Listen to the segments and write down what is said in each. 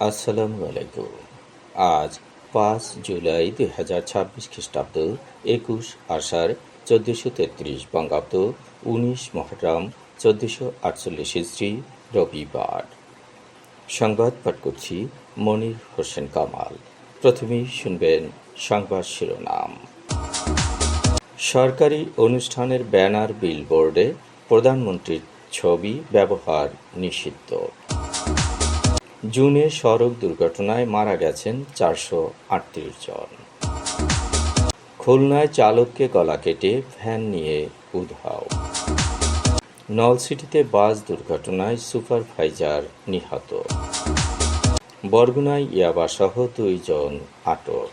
আসসালামু আলাইকুম। আজ ৫ জুলাই ২০২৬ খ্রিস্টাব্দ, ২১ আষাঢ় ১৪৩৩ বঙ্গাব্দ, ১৯ মহররম ১৪৪৮ হিজরি, রবিবার। সংবাদ পাঠ করছি মনির হোসেন কামাল। প্রথমেই শুনবেন সংবাদ শিরোনাম। সরকারি অনুষ্ঠানের ব্যানার, বিলবোর্ডে প্রধানমন্ত্রীর ছবি ব্যবহার নিষিদ্ধ। জুনে সড়ক দুর্ঘটনায় মারা গেছেন ৪৩৮ জন। খুলনায় চালককে গলা কেটে ভ্যান নিয়ে উধাও। নলছিটিতে বাস দুর্ঘটনায় সুপারভাইজার নিহত। বরগুনায় ইয়াবাসহ ২ জন আটক।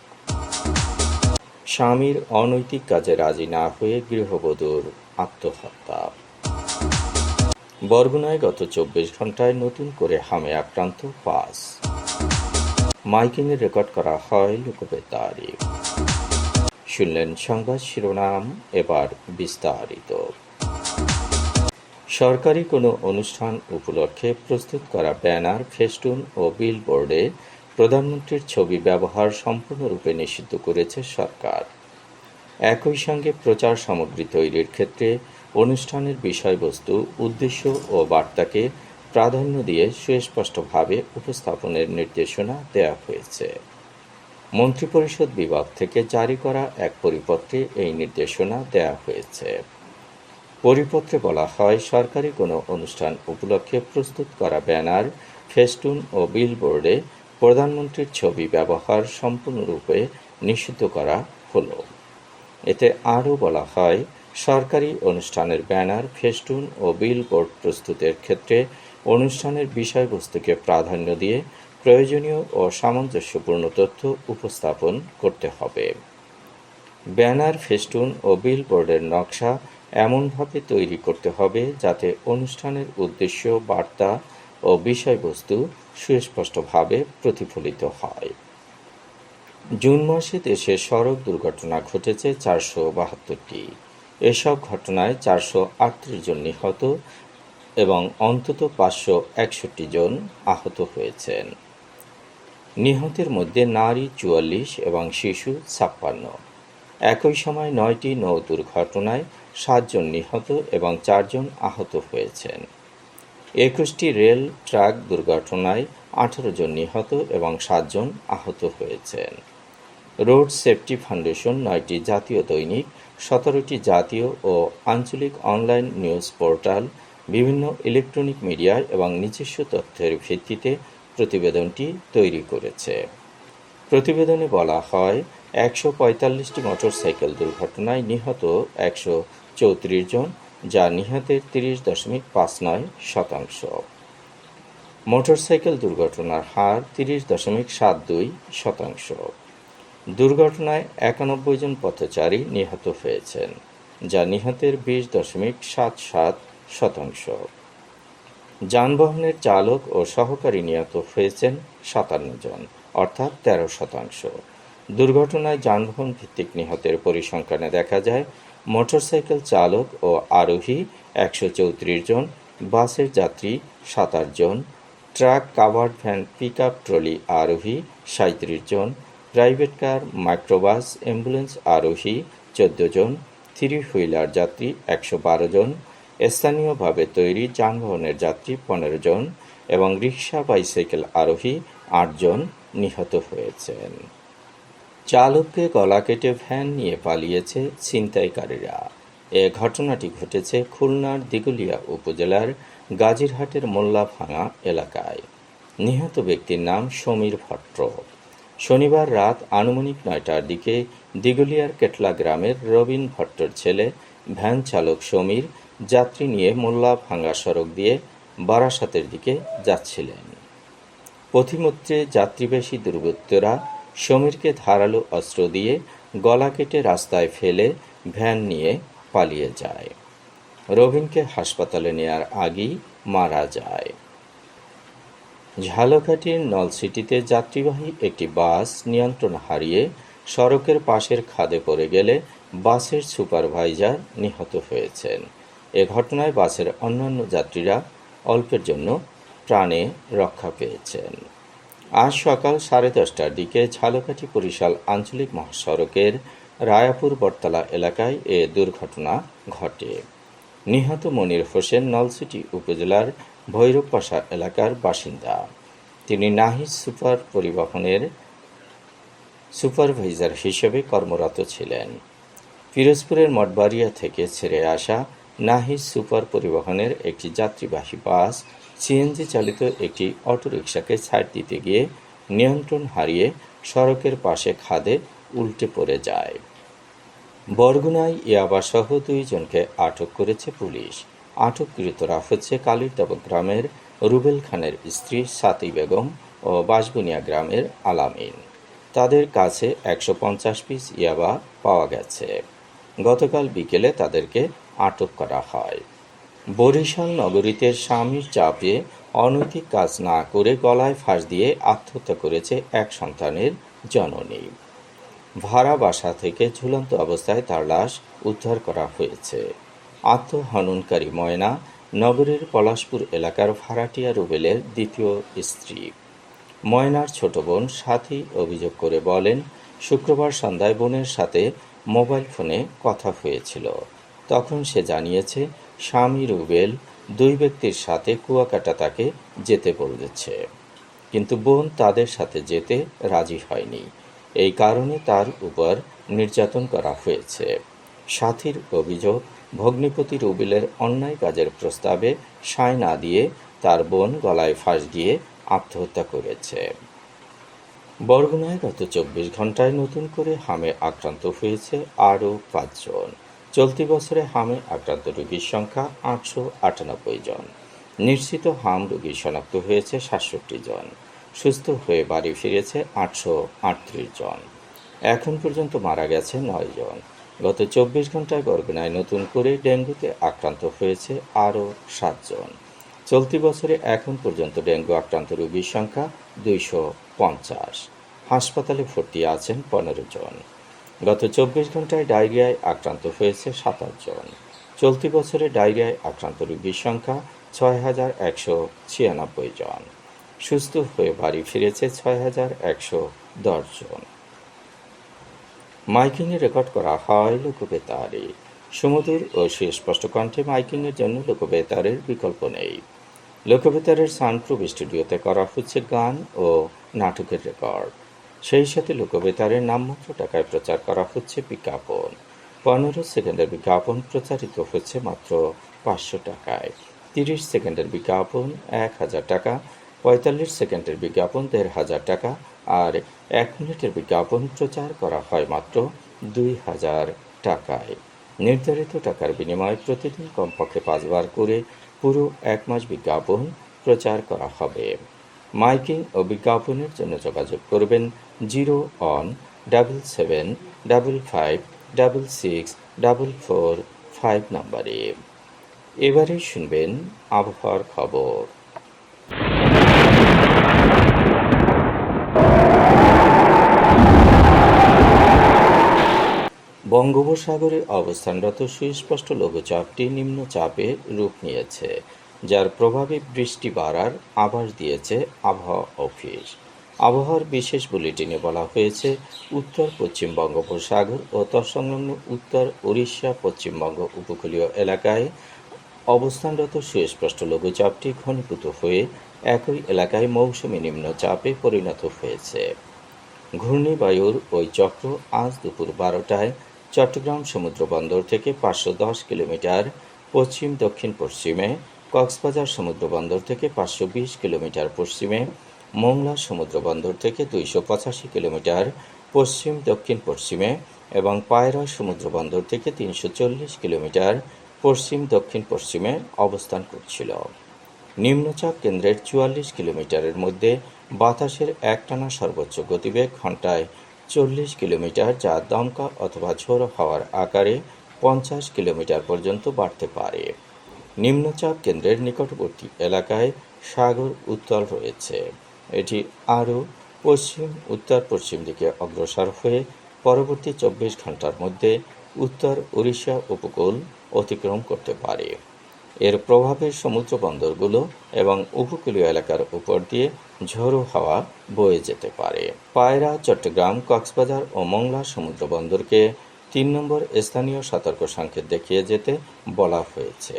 স্বামীর অনৈতিক কাজে রাজি না হয়ে গৃহবধূর আত্মহত্যা। বরগুনায় গত ২৪ ঘণ্টায় নতুন করে হামে আক্রান্ত ৫। মাইকিংয়ে রেকর্ড করা হয় লোকবেতারে। শুনলেন সংবাদ শিরোনাম, এবার বিস্তারিত। সরকারি কোনো অনুষ্ঠান উপলক্ষে প্রস্তুত করা ব্যানার, ফেস্টুন ও বিলবোর্ডে প্রধানমন্ত্রীর ছবি ব্যবহার সম্পূর্ণরূপে নিষিদ্ধ করেছে সরকার। একই সঙ্গে প্রচার সামগ্রী তৈরির ক্ষেত্রে অনুষ্ঠানের বিষয়বস্তু, উদ্দেশ্য ও বার্তাকে প্রাধান্য দিয়ে সুস্পষ্টভাবে উপস্থাপনের নির্দেশনা দেওয়া হয়েছে। মন্ত্রিপরিষদ বিভাগ থেকে জারি করা এক পরিপত্রে এই নির্দেশনা দেওয়া হয়েছে। পরিপত্রে বলা হয়, সরকারি কোনো অনুষ্ঠান উপলক্ষে প্রস্তুত করা ব্যানার, ফেস্টুন ও বিলবোর্ডে প্রধানমন্ত্রীর ছবি ব্যবহার সম্পূর্ণরূপে নিষিদ্ধ করা হলো। এতে আরও বলা হয়, সরকারি অনুষ্ঠানের ব্যানার, ফেস্টুন ও বিলবোর্ড প্রস্তুতের ক্ষেত্রে অনুষ্ঠানের বিষয়বস্তুকে প্রাধান্য দিয়ে প্রয়োজনীয় ও সামঞ্জস্যপূর্ণ তথ্য উপস্থাপন করতে হবে। ব্যানার, ফেস্টুন ও বিলবোর্ডের নকশা এমনভাবে তৈরি করতে হবে যাতে অনুষ্ঠানের উদ্দেশ্য, বার্তা ও বিষয়বস্তু সুস্পষ্টভাবে প্রতিফলিত হয়। জুন মাসে দেশে সড়ক দুর্ঘটনা ঘটেছে ৪৭২টি। এসব ঘটনায় ৪৩৮ জন নিহত এবং অন্তত ৫৬১ জন আহত হয়েছেন। নিহতের মধ্যে নারী ৪৪ এবং শিশু ৫৬। একই সময় ৯টি নৌ দুর্ঘটনায় ৭ জন নিহত এবং ৪ জন আহত হয়েছেন। ২১টি রেল ট্রাক দুর্ঘটনায় ১৮ জন নিহত এবং ৭ জন আহত হয়েছেন। রোড সেফটি ফাউন্ডেশন ৯টি জাতীয় দৈনিক, ১৭টি জাতীয় ও আঞ্চলিক অনলাইন নিউজ পোর্টাল, বিভিন্ন ইলেকট্রনিক মিডিয়া এবং নিজস্ব তথ্যের ভিত্তিতে প্রতিবেদনটি তৈরি করেছে। প্রতিবেদনে বলা হয়, ১৪৫টি মোটরসাইকেল দুর্ঘটনায় নিহত ১৩৪ জন, যা নিহতের ৩০.৫৯%। মোটরসাইকেল দুর্ঘটনার হার ৩০.৭২%। দুর্ঘটনায় ৯১ জন পথচারী নিহত হয়েছেন, যা নিহতের ২০.৭৭%। যানবাহনের চালক ও সহকারী নিহত হয়েছেন ৫৭ জন, অর্থাৎ ১৩%। দুর্ঘটনায় যানবাহন ভিত্তিক নিহতের পরিসংখ্যানে দেখা যায়, মোটরসাইকেল চালক ও আরোহী ১৩৪ জন, বাসের যাত্রী ২৭ জন, truck, covered van, pickup, trolley আরোহী ৩৭ জন, প্রাইভেট কার, মাইক্রোবাস, অ্যাম্বুলেন্স আরোহী ১৪ জন, থ্রি হুইলার যাত্রী ১১২ জন, স্থানীয়ভাবে তৈরি যানবাহনের যাত্রী ১৫ জন এবং রিক্সা, বাইসাইকেল আরোহী ৮ জন নিহত হয়েছেন। চালককে গলা কেটে ভ্যান নিয়ে পালিয়েছে ছিনতাইকারীরা। এ ঘটনাটি ঘটেছে খুলনার দিঘুলিয়া উপজেলার গাজীরহাটের মোল্লাভাঙা এলাকায়। নিহত ব্যক্তির নাম সমীর ভট্ট। শনিবার রাত আনুমানিক ৯টার দিকে দিঘুলিয়ার কেটলা গ্রামের রবিন ভট্টর ছেলে ভ্যান চালক সমীর যাত্রী নিয়ে মোল্লাভাঙা সড়ক দিয়ে বারাসাতের দিকে যাচ্ছিলেন। পথিমধ্যে যাত্রীবেশী দুর্বৃত্তরা সমীরকে ধারালো অস্ত্র দিয়ে গলা কেটে রাস্তায় ফেলে ভ্যান নিয়ে পালিয়ে যায়। রবিনকে হাসপাতালে নেয়ার আগেই মারা যায়। ঝালকাঠির নলছিটিতে যাত্রীবাহী একটি বাস নিয়ন্ত্রণ হারিয়ে সড়কের পাশের খাদে পড়ে গেলে বাসের সুপারভাইজার নিহত হয়েছেন। এ ঘটনায় বাসের অন্যান্য যাত্রীরা অল্পের জন্য প্রাণে রক্ষা পেয়েছেন। আজ সকাল 10:30টার দিকে ঝালকাঠি বরিশাল আঞ্চলিক মহাসড়কের রায়াপুর বটতলা এলাকায় এ দুর্ঘটনা ঘটে। নিহত মনির হোসেন নলছিটি উপজেলার ভৈরবপাশা এলাকার বাসিন্দা। তিনি নাহিদ সুপার পরিবহনের সুপারভাইজার হিসেবে কর্মরত ছিলেন। পিরোজপুরের মঠবাড়িয়া থেকে ছেড়ে আসা নাহিদ সুপার পরিবহনের একটি যাত্রীবাহী বাস সিএনজি চালিত একটি অটোরিকশাকে ছাড় দিতে গিয়ে নিয়ন্ত্রণ হারিয়ে সড়কের পাশে খাদে উল্টে পড়ে যায়। বরগুনায় ইয়াবাসহ 2 জনকে আটক করেছে পুলিশ। আটককৃতরা হচ্ছে কালিরদাব গ্রামের রুবেল খানের স্ত্রী সাতি বেগম ও বাঁশবুনিয়া গ্রামের আলামিন। তাদের কাছে 150 পিস ইয়াবা পাওয়া গেছে। গতকাল বিকেলে তাদেরকে আটক করা হয়। বরিশাল নগরীতে স্বামীর চাপে অনৈতিক কাজ না করে গলায় ফাঁস দিয়ে আত্মহত্যা করেছে এক সন্তানের জননী। ভাড়া বাসা থেকে ঝুলন্ত অবস্থায় তার লাশ উদ্ধার করা হয়েছে। আত্মহননকারী ময়না নগরের পলাশপুর এলাকার ভাড়াটিয়া রুবেলের দ্বিতীয় স্ত্রী। ময়নার ছোট বোন সাথী অভিযোগ করে বলেন, শুক্রবার সন্ধ্যায় বোনের সাথে মোবাইল ফোনে কথা হয়েছিল। তখন সে জানিয়েছে স্বামী রুবেল 2 ব্যক্তির সাথে কুয়াকাটা তাকে যেতে বলেছে, কিন্তু বোন তাদের সাথে যেতে রাজি হয়নি। এই কারণে তার উপর নির্যাতন করা হয়েছে। সাথীর অভিযোগ, ভগ্নিপতি রুবেলের অন্যায় কাজের প্রস্তাবে সায় না দিয়ে তার বোন গলায় ফাঁস দিয়ে আত্মহত্যা করেছে। বরগুনায় গত 24 ঘণ্টায় নতুন করে হামে আক্রান্ত হয়েছে আরও 5 জন। চলতি বছরে হামে আক্রান্ত রোগীর সংখ্যা 898 জন। নিশ্চিত হাম রোগী শনাক্ত হয়েছে 67 জন। সুস্থ হয়ে বাড়ি ফিরেছে 838 জন। এখন পর্যন্ত মারা গেছে 9 জন। গত 24 ঘণ্টায় বরগুনায় নতুন করে ডেঙ্গুতে আক্রান্ত হয়েছে আরও 7 জন। চলতি বছরে এখন পর্যন্ত ডেঙ্গু আক্রান্ত রোগীর সংখ্যা 250। হাসপাতালে ভর্তি আছেন 15 জন। গত 24 ঘণ্টায় ডায়রিয়ায় আক্রান্ত হয়েছে 27 জন। চলতি বছরে ডায়রিয়ায় আক্রান্ত রোগীর সংখ্যা 6196 জন। সুস্থ হয়ে বাড়ি ফিরেছে 6110 জন। মাইকিংয়ে রেকর্ড করা হয় লোকবেতারে। সুমধুর ও সুস্পষ্ট কণ্ঠে মাইকিংয়ের জন্য লোকবেতারের বিকল্প নেই। লোকবেতারের সাউন্ডপ্রুফ স্টুডিওতে করা হচ্ছে গান ও নাটকের রেকর্ড। সেই সাথে লোকবেতারের নামমাত্র টাকায় প্রচার করা হচ্ছে বিজ্ঞাপন। 15 সেকেন্ডের বিজ্ঞাপন প্রচারিত হচ্ছে মাত্র 500 টাকায়। 30 সেকেন্ডের বিজ্ঞাপন 1000 টাকা, 45 সেকেন্ডের বিজ্ঞাপন 1500 টাকা আর 1 মিনিটের বিজ্ঞাপন প্রচার করা হয় মাত্র 2000 টাকায়। নির্ধারিত টাকার বিনিময়ে প্রতিদিন কমপক্ষে 5 বার করে পুরো 1 মাস বিজ্ঞাপন প্রচার করা হবে। মাইকিং ও বিজ্ঞাপনের জন্য যোগাযোগ করবেন 0-on-55-56-445 নম্বরে। এবারে শুনবেন আবহাওয়ার খবর। বঙ্গোপসাগরে অবস্থানরত সুস্পষ্ট লঘুচাপটি নিম্নচাপে রূপ নিয়েছে, যার প্রভাবে বৃষ্টি বাড়ার আভাস দিয়েছে আবহাওয়া অফিস। আবহাওয়ার বিশেষ বুলেটিনে বলা হয়েছে, উত্তর পশ্চিম বঙ্গোপসাগর ও তৎসংলগ্ন উত্তর ওড়িশা পশ্চিমবঙ্গ উপকূলীয় এলাকায় অবস্থানরত সুস্পষ্ট লঘুচাপটি ঘনীভূত হয়ে একই এলাকায় মৌসুমী নিম্নচাপে পরিণত হয়েছে। ঘূর্ণিবায়ুর ওই চক্র আজ দুপুর 12টায় চট্টগ্রাম সমুদ্রবন্দর থেকে 510 কিলোমিটার পশ্চিম দক্ষিণ পশ্চিমে, কক্সবাজার সমুদ্রবন্দর থেকে 520 কিলোমিটার পশ্চিমে, মোংলা সমুদ্রবন্দর থেকে 285 কিলোমিটার পশ্চিম দক্ষিণ পশ্চিমে এবং পায়রা সমুদ্রবন্দর থেকে 340 কিলোমিটার পশ্চিম দক্ষিণ পশ্চিমে অবস্থান করছিল। নিম্নচাপ কেন্দ্রের 44 কিলোমিটারের মধ্যে বাতাসের একটানা সর্বোচ্চ গতিবেগ ঘন্টায় 40 কিলোমিটার, যা দমকা অথবা ঝোড়ো হাওয়ার আকারে 50 কিলোমিটার পর্যন্ত বাড়তে পারে। নিম্নচাপ কেন্দ্রের নিকটবর্তী এলাকায় সাগর উত্তাল রয়েছে। এটি আরও পশ্চিম উত্তর পশ্চিম দিকে অগ্রসর হয়ে পরবর্তী 24 ঘন্টার মধ্যে উত্তর ওড়িশা উপকূল অতিক্রম করতে পারে। এর প্রভাবে সমুদ্র বন্দরগুলো এবং উপকূলীয় এলাকার উপর দিয়ে ঝোড়ো হাওয়া বয়ে যেতে পারে। পায়রা, চট্টগ্রাম, কক্সবাজার ও মংলা সমুদ্র বন্দরকে ৩ নম্বর স্থানীয় সতর্ক সংকেত দেখিয়ে যেতে বলা হয়েছে।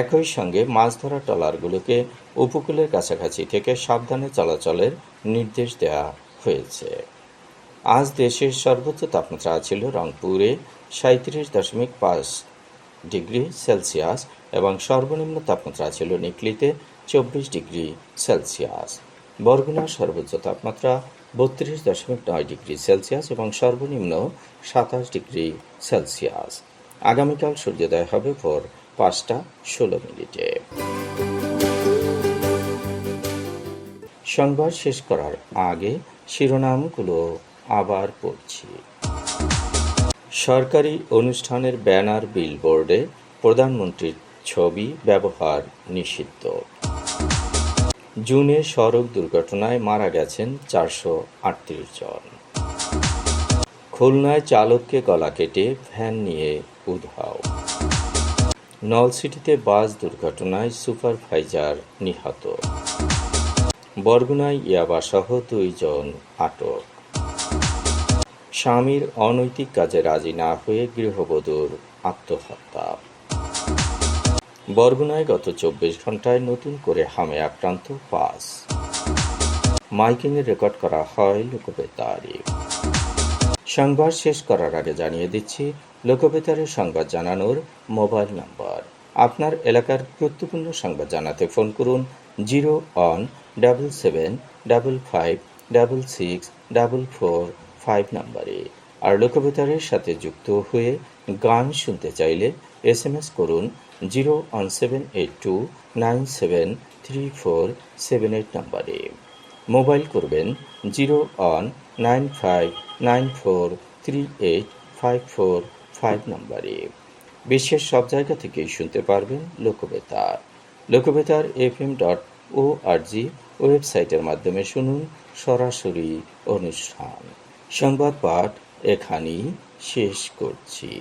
একই সঙ্গে মাছ ধরা ট্রলারগুলোকে উপকূলের কাছাকাছি থেকে সাবধানে চলাচলের নির্দেশ দেওয়া হয়েছে। আজ দেশের সর্বোচ্চ তাপমাত্রা ছিল রংপুরে ৩৭.৫ ডিগ্রি সেলসিয়াস এবং সর্বনিম্ন তাপমাত্রা ছিল নিকলিতে ২৪ ডিগ্রি সেলসিয়াস। বরগুনার সর্বোচ্চ তাপমাত্রা ৩২.৯ ডিগ্রি সেলসিয়াস এবং সর্বনিম্ন ২৭ ডিগ্রি সেলসিয়াস। আগামীকাল সূর্যোদয় হবে ভোর ৫টা ১৬ মিনিটে। সংবাদ শেষ করার আগে শিরোনামগুলো আবার পড়ছি। সরকারি অনুষ্ঠানের ব্যানার, বিলবোর্ডে প্রধানমন্ত্রীর ছবি ব্যবহার নিষিদ্ধ। জুনে সড়ক দুর্ঘটনায় মারা গেছেন ৪৩৮ জন। খুলনায় চালককে গলা কেটে ভ্যান নিয়ে উধাও। নলছিটিতে বাস দুর্ঘটনায় সুপারভাইজার নিহত। বরগুনায় ইয়াবাসহ ২ জন আটক। স্বামীর অনৈতিক কাজে রাজি না হয়ে গৃহবধূর আত্মহত্যা। বরগুনায় গত ২৪ ঘণ্টায় নতুন করে হামে আক্রান্ত ৫। মাইকিংয়ে রেকর্ড করা হয় লোকবেতারে। সংবাদ শেষ করার আগে জানিয়ে দিচ্ছি লোকবেতারে সংবাদ জানানোর মোবাইল নম্বর। আপনার এলাকার গুরুত্বপূর্ণ সংবাদ জানাতে ফোন করুন 0177556644 নম্বরে। আর লোকবেতারের সাথে যুক্ত হয়ে গান শুনতে চাইলে SMS করুন 01782973478 নম্বরে। মোবাইল করবেন 01959438545 নম্বরে। বিশ্বের সব জায়গা থেকেই শুনতে পারবেন লোকবেতার। লোকবেতার FM.org ওয়েবসাইটের মাধ্যমে শুনুন সরাসরি অনুষ্ঠান। সংবাদ পাঠ এখানেই শেষ করছি।